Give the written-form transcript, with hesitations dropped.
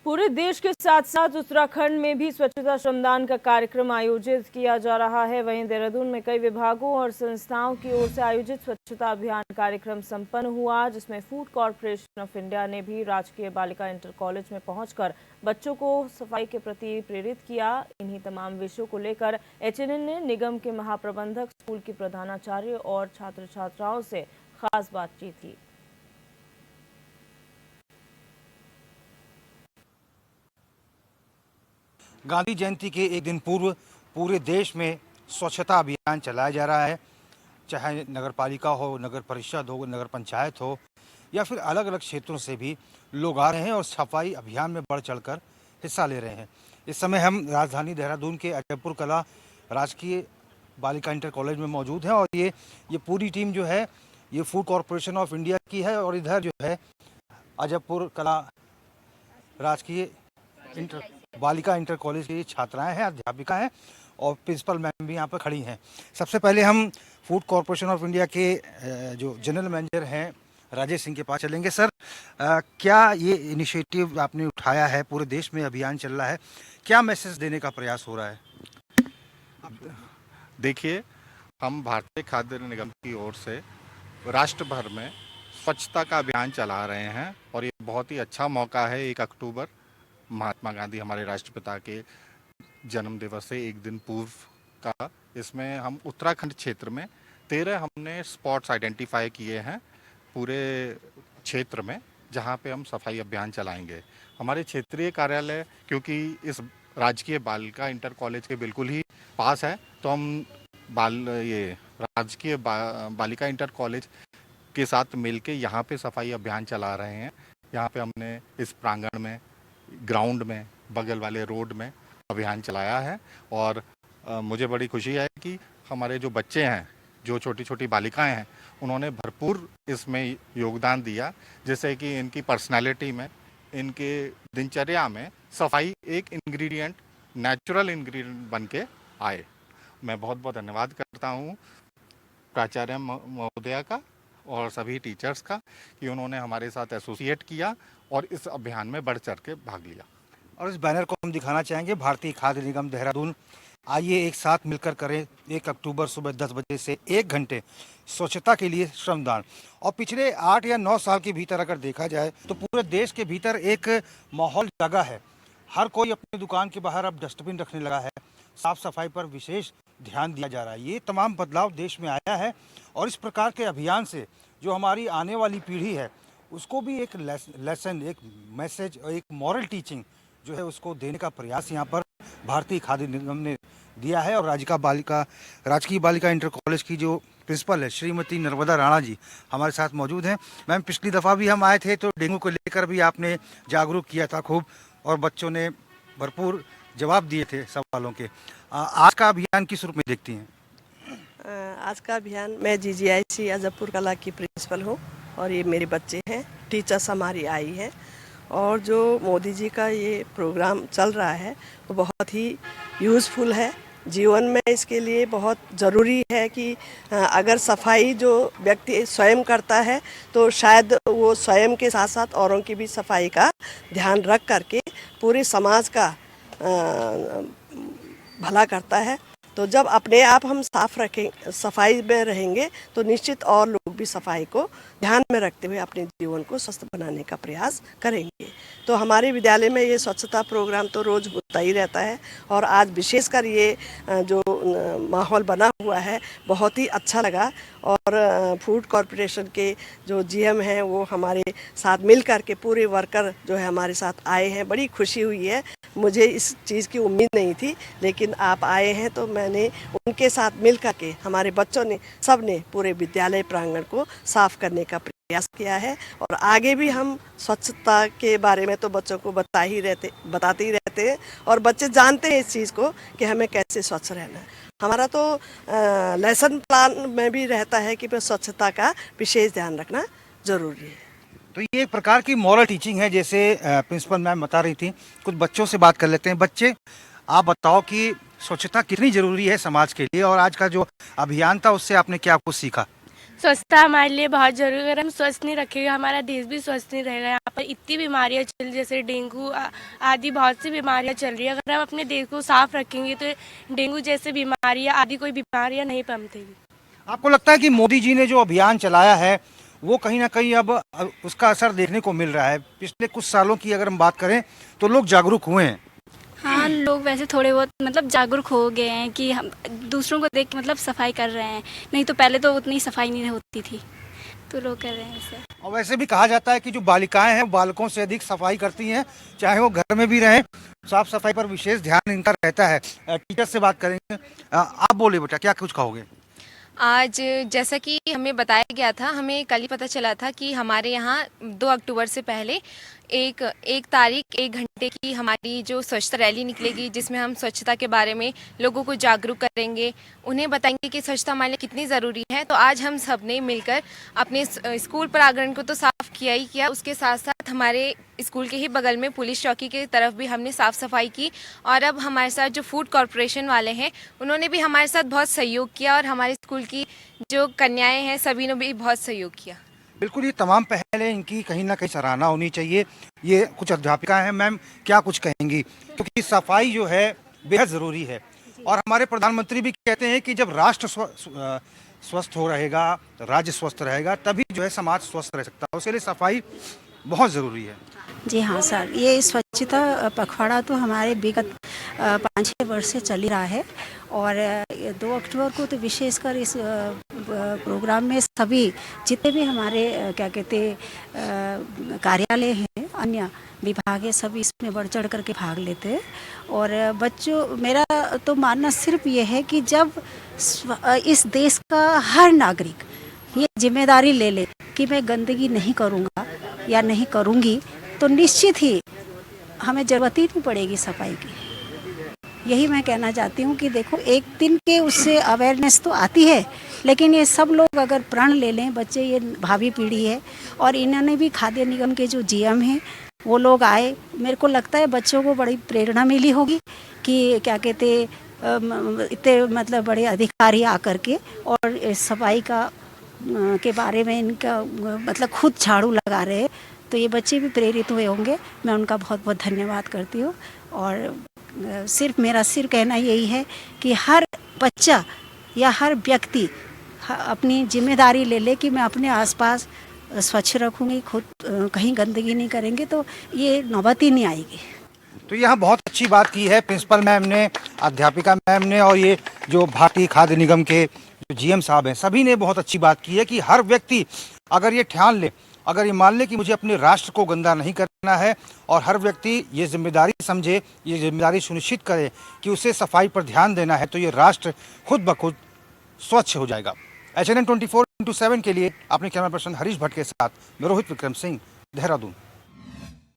पूरे देश के साथ साथ उत्तराखंड में भी स्वच्छता श्रमदान का कार्यक्रम आयोजित किया जा रहा है। वहीं देहरादून में कई विभागों और संस्थाओं की ओर से आयोजित स्वच्छता अभियान कार्यक्रम संपन्न हुआ, जिसमें फूड कॉर्पोरेशन ऑफ इंडिया ने भी राजकीय बालिका इंटर कॉलेज में पहुंचकर बच्चों को सफाई के प्रति प्रेरित किया। इन्हीं तमाम विषयों को लेकर एचएनएन ने निगम के महाप्रबंधक, स्कूल की प्रधानाचार्य और छात्र छात्राओं से खास बातचीत की। गांधी जयंती के एक दिन पूर्व पूरे देश में स्वच्छता अभियान चलाया जा रहा है। चाहे नगर पालिका हो, नगर परिषद हो, नगर पंचायत हो या फिर अलग अलग क्षेत्रों से भी लोग आ रहे हैं और सफाई अभियान में बढ़ चढ़कर हिस्सा ले रहे हैं। इस समय हम राजधानी देहरादून के अजयपुर कला राजकीय बालिका इंटर कॉलेज में मौजूद हैं और ये पूरी टीम जो है ये फूड कॉरपोरेशन ऑफ इंडिया की है और इधर जो है अजयपुर कला राजकीय बालिका इंटर कॉलेज की छात्राएं हैं, अध्यापिका हैं और प्रिंसिपल मैम भी यहाँ पर खड़ी हैं। सबसे पहले हम फूड कॉरपोरेशन ऑफ इंडिया के जो जनरल मैनेजर हैं राजेश सिंह के पास चलेंगे। सर, क्या ये इनिशिएटिव आपने उठाया है, पूरे देश में अभियान चल रहा है, क्या मैसेज देने का प्रयास हो रहा है? देखिए, हम भारतीय खाद्य निगम की ओर से राष्ट्र भर में स्वच्छता का अभियान चला रहे हैं और ये बहुत ही अच्छा मौका है। 1 अक्टूबर महात्मा गांधी हमारे राष्ट्रपिता के जन्म दिवस से एक दिन पूर्व का, इसमें हम उत्तराखंड क्षेत्र में 13 हमने स्पॉट्स आइडेंटिफाई किए हैं पूरे क्षेत्र में, जहां पे हम सफाई अभियान चलाएंगे। हमारे क्षेत्रीय कार्यालय क्योंकि इस राजकीय बालिका इंटर कॉलेज के बिल्कुल ही पास है, तो हम राजकीय बालिका इंटर कॉलेज के साथ मिलके यहाँ पे सफाई अभियान चला रहे हैं। यहाँ पे हमने इस प्रांगण में, ग्राउंड में, बगल वाले रोड में अभियान चलाया है और मुझे बड़ी खुशी है कि हमारे जो बच्चे हैं, जो छोटी छोटी बालिकाएं हैं, उन्होंने भरपूर इसमें योगदान दिया, जिससे कि इनकी पर्सनालिटी में, इनके दिनचर्या में सफाई एक इंग्रेडिएंट, नेचुरल इंग्रेडिएंट बन के आए। मैं बहुत बहुत धन्यवाद करता हूँ प्राचार्य महोदया का और सभी टीचर्स का कि उन्होंने हमारे साथ एसोसिएट किया और इस अभियान में बढ़ चढ़ के भाग लिया। और इस बैनर को हम दिखाना चाहेंगे, भारतीय खाद्य निगम देहरादून, आइए एक साथ मिलकर करें 1 अक्टूबर सुबह 10 बजे से 1 घंटे स्वच्छता के लिए श्रमदान। और पिछले 8 या 9 साल के भीतर अगर देखा जाए तो पूरे देश के भीतर एक माहौल जगा है। हर कोई अपनी दुकान के बाहर अब डस्टबिन रखने लगा है, साफ सफाई पर विशेष ध्यान दिया जा रहा है। ये तमाम बदलाव देश में आया है और इस प्रकार के अभियान से जो हमारी आने वाली पीढ़ी है उसको भी एक लेसन, एक मैसेज और एक मॉरल टीचिंग जो है उसको देने का प्रयास यहाँ पर भारतीय खाद्य निगम ने दिया है। और राजकीय बालिका इंटर कॉलेज की जो प्रिंसिपल है श्रीमती नर्मदा राणा जी हमारे साथ मौजूद हैं। मैम, पिछली दफ़ा भी हम आए थे तो डेंगू को लेकर भी आपने जागरूक किया था खूब और बच्चों ने भरपूर जवाब दिए थे सवालों के। आज का अभियान किस रूप में देखती हैं? आज का अभियान, मैं GGIC अजयपुर कला की प्रिंसिपल हूँ और ये मेरे बच्चे हैं, टीचर्स हमारी आई हैं और जो मोदी जी का ये प्रोग्राम चल रहा है वो बहुत ही यूज़फुल है। जीवन में इसके लिए बहुत ज़रूरी है कि अगर सफाई जो व्यक्ति स्वयं करता है तो शायद वो स्वयं के साथ साथ औरों की भी सफाई का ध्यान रख करके पूरे समाज का भला करता है। तो जब अपने आप हम साफ रखें, सफाई में रहेंगे तो निश्चित और लोग भी सफाई को ध्यान में रखते हुए अपने जीवन को स्वस्थ बनाने का प्रयास करेंगे। तो हमारे विद्यालय में ये स्वच्छता प्रोग्राम तो रोज़ होता ही रहता है और आज विशेषकर ये जो माहौल बना हुआ है बहुत ही अच्छा लगा। और फूड कॉरपोरेशन के जो GM हैं वो हमारे साथ मिल कर के पूरे वर्कर जो है हमारे साथ आए हैं, बड़ी खुशी हुई है। मुझे इस चीज़ की उम्मीद नहीं थी, लेकिन आप आए हैं तो मैंने उनके साथ मिल कर के, हमारे बच्चों ने, सब ने पूरे विद्यालय प्रांगण को साफ करने का प्रयास किया है। और आगे भी हम स्वच्छता के बारे में तो बच्चों को बताते ही रहते हैं और बच्चे जानते हैं इस चीज़ को कि हमें कैसे स्वच्छ रहना है। हमारा तो लेसन प्लान में भी रहता है कि स्वच्छता का विशेष ध्यान रखना जरूरी है। तो ये एक प्रकार की मॉरल टीचिंग है, जैसे प्रिंसिपल मैम बता रही थी। कुछ बच्चों से बात कर लेते हैं। बच्चे, आप बताओ कि स्वच्छता कितनी ज़रूरी है समाज के लिए और आज का जो अभियान था उससे आपने क्या कुछ सीखा? स्वच्छता हमारे लिए बहुत जरूरी है। अगर हम स्वच्छ नहीं रखेंगे हमारा देश भी स्वस्थ नहीं रहेगा। यहाँ पर इतनी बीमारियां चल, जैसे डेंगू आदि बहुत सी बीमारियां चल रही है। अगर हम अपने देश को साफ रखेंगे तो डेंगू जैसे बीमारियां आदि कोई बीमारियां नहीं पनपेगी। आपको लगता है कि मोदी जी ने जो अभियान चलाया है वो कहीं ना कहीं अब उसका असर देखने को मिल रहा है? पिछले कुछ सालों की अगर हम बात करें तो लोग जागरूक हुए हैं। हाँ, लोग वैसे थोड़े बहुत मतलब जागरूक हो गए हैं कि हम दूसरों को देख के मतलब सफाई कर रहे हैं। नहीं तो पहले तो उतनी सफाई नहीं होती थी, तो लोग कर रहे हैं ऐसे। और वैसे भी कहा जाता है कि जो बालिकाएं हैं वो बालकों से अधिक सफाई करती हैं, चाहे वो घर में भी रहें। साफ सफाई पर विशेष ध्यान इनका रहता है। टीचर से बात करेंगे। आप बोले बेटा, क्या कुछ कहोगे? आज जैसा कि हमें बताया गया था, हमें कल ही पता चला था कि हमारे यहाँ 2 अक्टूबर से पहले एक तारीख 1 घंटे की हमारी जो स्वच्छता रैली निकलेगी, जिसमें हम स्वच्छता के बारे में लोगों को जागरूक करेंगे, उन्हें बताएंगे कि स्वच्छता हमारे लिए कितनी ज़रूरी है। तो आज हम सब ने मिलकर अपने स्कूल प्रांगण को तो साफ़ किया ही किया, उसके साथ साथ हमारे स्कूल के ही बगल में पुलिस चौकी की तरफ भी हमने साफ़ सफाई की। और अब हमारे साथ जो फूड कॉरपोरेशन वाले हैं, उन्होंने भी हमारे साथ बहुत सहयोग किया और हमारे स्कूल की जो कन्याएँ हैं सभी ने भी बहुत सहयोग किया। बिल्कुल, ये तमाम पहले इनकी कहीं ना कहीं सराहना होनी चाहिए। ये कुछ अध्यापिका हैं, मैम क्या कुछ कहेंगी? क्योंकि सफाई जो है बेहद ज़रूरी है और हमारे प्रधानमंत्री भी कहते हैं कि जब राष्ट्र स्वस्थ हो रहेगा, राज्य स्वस्थ रहेगा, तभी जो है समाज स्वस्थ रह सकता है। उसके लिए सफाई बहुत ज़रूरी है। जी हाँ सर, ये स्वच्छता पखवाड़ा तो हमारे विगत 5-6 वर्ष से चल ही रहा है और 2 अक्टूबर को तो विशेषकर इस प्रोग्राम में सभी जितने भी हमारे क्या कहते कार्यालय हैं, अन्य विभाग है, सभी इसमें बढ़ चढ़ करके भाग लेते हैं। और बच्चों, मेरा तो मानना सिर्फ ये है कि जब इस देश का हर नागरिक ये जिम्मेदारी ले ले कि मैं गंदगी नहीं करूँगा या नहीं करूँगी, तो निश्चित ही हमें ज़रूरत ही नहीं पड़ेगी सफाई की। यही मैं कहना चाहती हूँ कि देखो, एक दिन के उससे अवेयरनेस तो आती है, लेकिन ये सब लोग अगर प्रण ले लें, बच्चे ये भावी पीढ़ी है और इन्होंने भी खाद्य निगम के जो जीएम हैं वो लोग आए, मेरे को लगता है बच्चों को बड़ी प्रेरणा मिली होगी कि क्या कहते इतने मतलब बड़े अधिकारी आकर के और सफाई का के बारे में इनका मतलब खुद झाड़ू लगा रहे हैं, तो ये बच्चे भी प्रेरित हुए होंगे। मैं उनका बहुत बहुत धन्यवाद करती हूँ। और मेरा सिर्फ कहना यही है कि हर बच्चा या हर व्यक्ति अपनी जिम्मेदारी ले ले कि मैं अपने आसपास स्वच्छ रखूँगी, खुद कहीं गंदगी नहीं करेंगे, तो ये नौबत ही नहीं आएगी। तो यहाँ बहुत अच्छी बात की है प्रिंसिपल मैम ने, अध्यापिका मैम ने और ये जो भारतीय खाद्य निगम के जो जीएम साहब हैं, सभी ने बहुत अच्छी बात की है कि हर व्यक्ति अगर ये ठान ले, अगर ये मान ले कि मुझे अपने राष्ट्र को गंदा नहीं करना है और हर व्यक्ति ये जिम्मेदारी समझे, ये जिम्मेदारी सुनिश्चित करे कि उसे सफाई पर ध्यान देना है, तो ये राष्ट्र खुद ब खुद स्वच्छ हो जाएगा। HNN 24/7 के लिए अपने कैमरा पर्सन हरीश भट्ट के साथ मैं रोहित विक्रम सिंह, देहरादून।